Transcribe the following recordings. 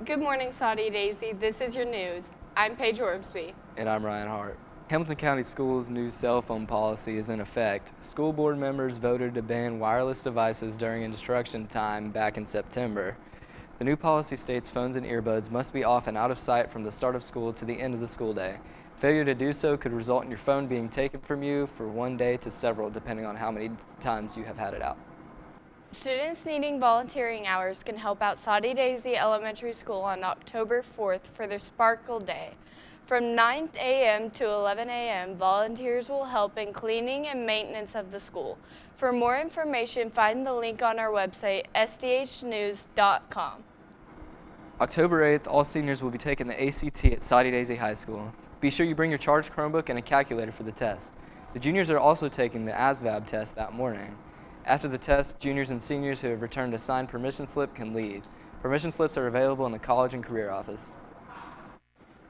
Good morning, Saudi Daisy. This is your news. I'm Paige Ormsby. And I'm Ryan Hart. Hamilton County Schools' new cell phone policy is in effect. School board members voted to ban wireless devices during instruction time back in September. The new policy states phones and earbuds must be off and out of sight from the start of school to the end of the school day. Failure to do so could result in your phone being taken from you for one day to several, depending on how many times you have had it out. Students needing volunteering hours can help out Saudi Daisy Elementary School on October 4th for their Sparkle Day. From 9 a.m. to 11 a.m., volunteers will help in cleaning and maintenance of the school. For more information, find the link on our website, sdhnews.com. October 8th, all seniors will be taking the ACT at Saudi Daisy High School. Be sure you bring your charged Chromebook and a calculator for the test. The juniors are also taking the ASVAB test that morning. After the test, juniors and seniors who have returned a signed permission slip can leave. Permission slips are available in the College and Career Office.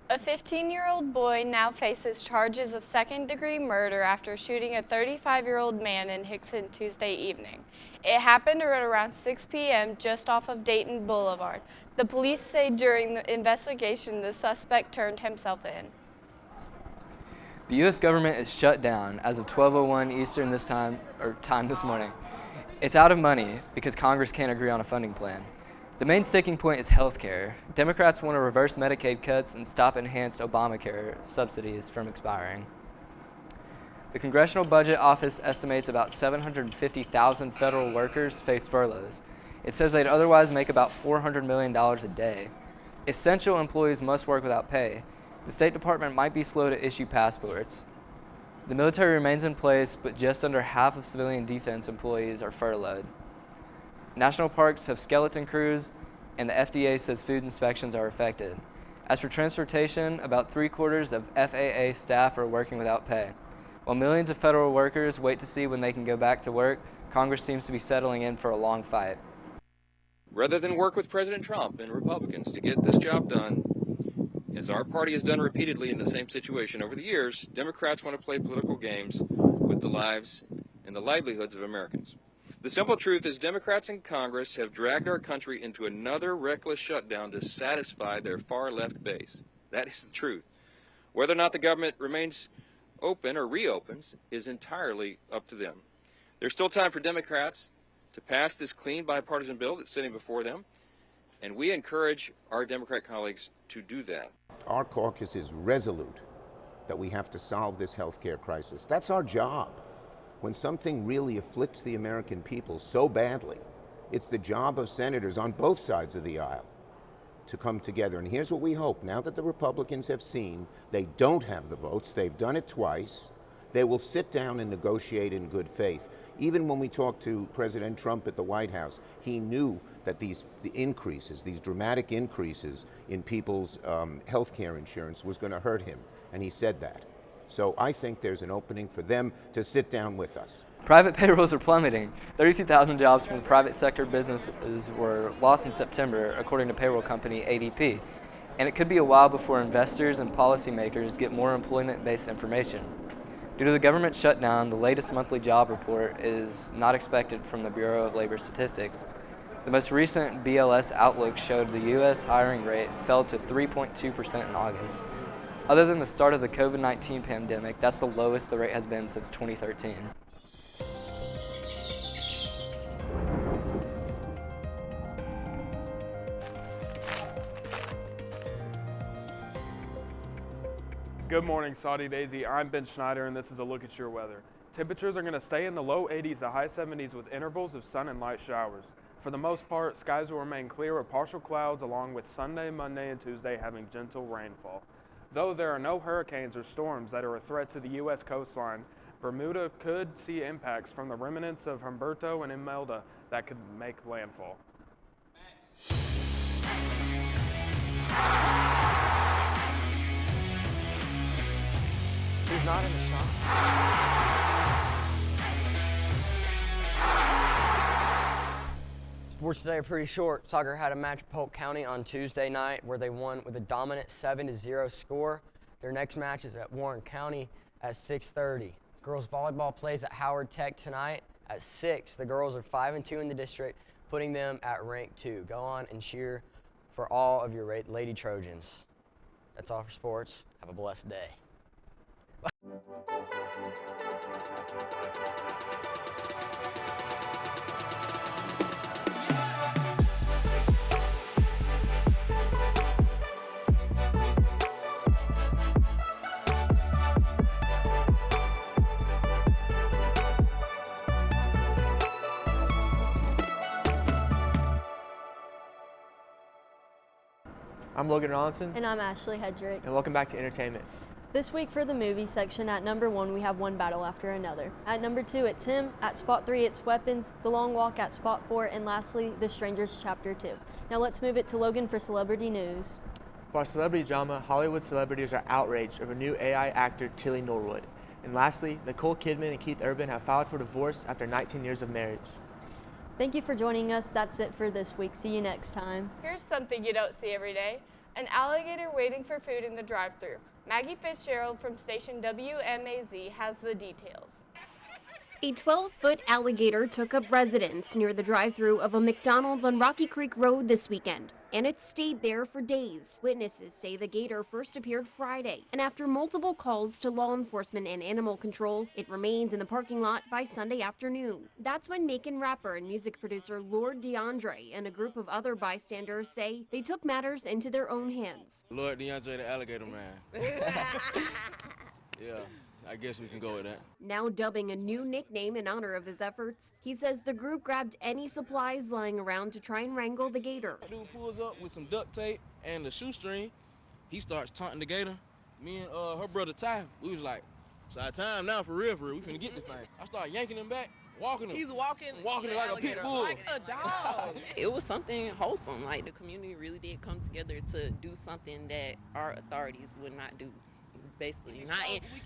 A 15-year-old boy now faces charges of second-degree murder after shooting a 35-year-old man in Hickson Tuesday evening. It happened at around 6 p.m. just off of Dayton Boulevard. The police say during the investigation, the suspect turned himself in. The U.S. government is shut down as of 12:01 Eastern time this morning. It's out of money because Congress can't agree on a funding plan. The main sticking point is health care. Democrats want to reverse Medicaid cuts and stop enhanced Obamacare subsidies from expiring. The Congressional Budget Office estimates about 750,000 federal workers face furloughs. It says they'd otherwise make about $400 million a day. Essential employees must work without pay. The State Department might be slow to issue passports. The military remains in place, but just under half of civilian defense employees are furloughed. National parks have skeleton crews, and the FDA says food inspections are affected. As for transportation, about 3/4 of FAA staff are working without pay. While millions of federal workers wait to see when they can go back to work, Congress seems to be settling in for a long fight. Rather than work with President Trump and Republicans to get this job done, as our party has done repeatedly in the same situation over the years, Democrats want to play political games with the lives and the livelihoods of Americans. The simple truth is Democrats in Congress have dragged our country into another reckless shutdown to satisfy their far-left base. That is the truth. Whether or not the government remains open or reopens is entirely up to them. There's still time for Democrats to pass this clean bipartisan bill that's sitting before them, and we encourage our Democrat colleagues to do that. Our caucus is resolute that we have to solve this healthcare crisis. That's our job. When something really afflicts the American people so badly, it's the job of senators on both sides of the aisle to come together. And here's what we hope. Now that the Republicans have seen they don't have the votes, they've done it twice, they will sit down and negotiate in good faith. Even when we talked to President Trump at the White House, he knew that the increases, these dramatic increases in people's health care insurance was going to hurt him, and he said that. So I think there's an opening for them to sit down with us. Private payrolls are plummeting. 32,000 jobs from the private sector businesses were lost in September, according to payroll company ADP. And it could be a while before investors and policymakers get more employment-based information. Due to the government shutdown, the latest monthly job report is not expected from the Bureau of Labor Statistics. The most recent BLS outlook showed the U.S. hiring rate fell to 3.2% in August. Other than the start of the COVID-19 pandemic, that's the lowest the rate has been since 2013. Good morning, Saudi Daisy. I'm Ben Schneider, and this is a look at your weather. Temperatures are going to stay in the low 80s to high 70s with intervals of sun and light showers. For the most part, skies will remain clear with partial clouds, along with Sunday, Monday, and Tuesday having gentle rainfall. Though there are no hurricanes or storms that are a threat to the U.S. coastline, Bermuda could see impacts from the remnants of Humberto and Imelda that could make landfall. He's not in the shot. Sports today are pretty short. Soccer had a match at Polk County on Tuesday night where they won with a dominant 7-0 score. Their next match is at Warren County at 6:30. Girls volleyball plays at Howard Tech tonight at 6. The girls are 5-2 in the district, putting them at rank 2. Go on and cheer for all of your Lady Trojans. That's all for sports. Have a blessed day. I'm Logan Rollinson, And I'm Ashley Hedrick. and welcome back to Entertainment. This week for the movie section, at number 1, we have One Battle After Another. At number 2, it's Him. At spot 3, it's Weapons. The Long Walk at spot 4. And lastly, The Strangers Chapter 2. Now let's move it to Logan for celebrity news. For our celebrity drama, Hollywood celebrities are outraged over new AI actor Tilly Norwood. And lastly, Nicole Kidman and Keith Urban have filed for divorce after 19 years of marriage. Thank you for joining us. That's it for this week. See you next time. Here's something you don't see every day. An alligator waiting for food in the drive-thru. Maggie Fitzgerald from station WMAZ has the details. A 12-foot alligator took up residence near the drive-thru of a McDonald's on Rocky Creek Road this weekend, and it stayed there for days. Witnesses say the gator first appeared Friday, and after multiple calls to law enforcement and animal control, it remained in the parking lot by Sunday afternoon. That's when Macon rapper and music producer Lord DeAndre and a group of other bystanders say they took matters into their own hands. Lord DeAndre, the alligator man. Yeah, I guess we can go with that. Now dubbing a new nickname in honor of his efforts, he says the group grabbed any supplies lying around to try and wrangle the gator. Dude pulls up with some duct tape and a shoestring. He starts taunting the gator. Me and her brother Ty, we was like, it's our time now for real, we finna get this thing. I started yanking him back, walking him. He's walking him like a pit bull. like a dog. It was something wholesome. Like, the community really did come together to do something that our authorities would not do. Basically,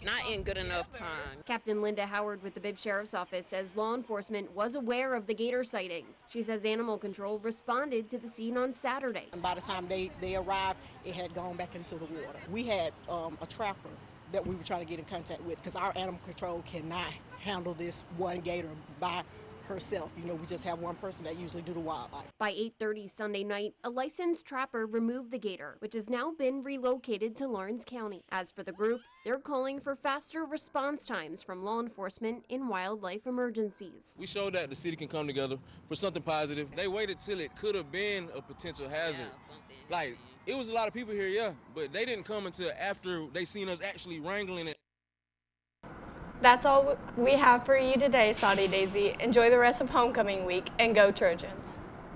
not in good enough time. Captain Linda Howard with the Bibb Sheriff's Office says law enforcement was aware of the gator sightings. She says animal control responded to the scene on Saturday. And by the time they arrived, it had gone back into the water. We had a trapper that we were trying to get in contact with, because our animal control cannot handle this one gator by herself. You know, we just have one person that usually do the wildlife. By 8:30 Sunday night, a licensed trapper removed the gator, which has now been relocated to Lawrence County. As for the group, they're calling for faster response times from law enforcement in wildlife emergencies. We showed that the city can come together for something positive. They waited till it could have been a potential hazard. Like, it was a lot of people here, yeah, but they didn't come until after they seen us actually wrangling it. That's all we have for you today, Saudi Daisy. Enjoy the rest of homecoming week and go Trojans.